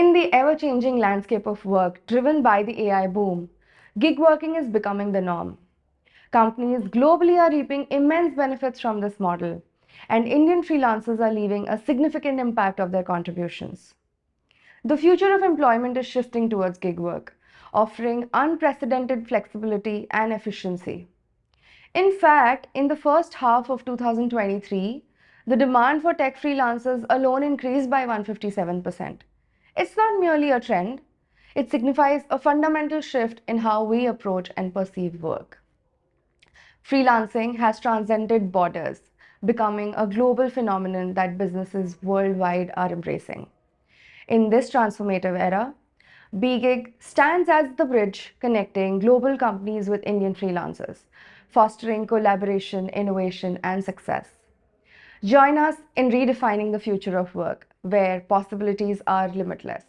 In the ever-changing landscape of work driven by the AI boom, gig working is becoming the norm. Companies globally are reaping immense benefits from this model, and Indian freelancers are leaving a significant impact of their contributions. The future of employment is shifting towards gig work, offering unprecedented flexibility and efficiency. In fact, in the first half of 2023, the demand for tech freelancers alone increased by 157%. It's not merely a trend, it signifies a fundamental shift in how we approach and perceive work. Freelancing has transcended borders, becoming a global phenomenon that businesses worldwide are embracing. In this transformative era, BeGig stands as the bridge connecting global companies with Indian freelancers, fostering collaboration, innovation, and success. Join us in redefining the future of work, where possibilities are limitless.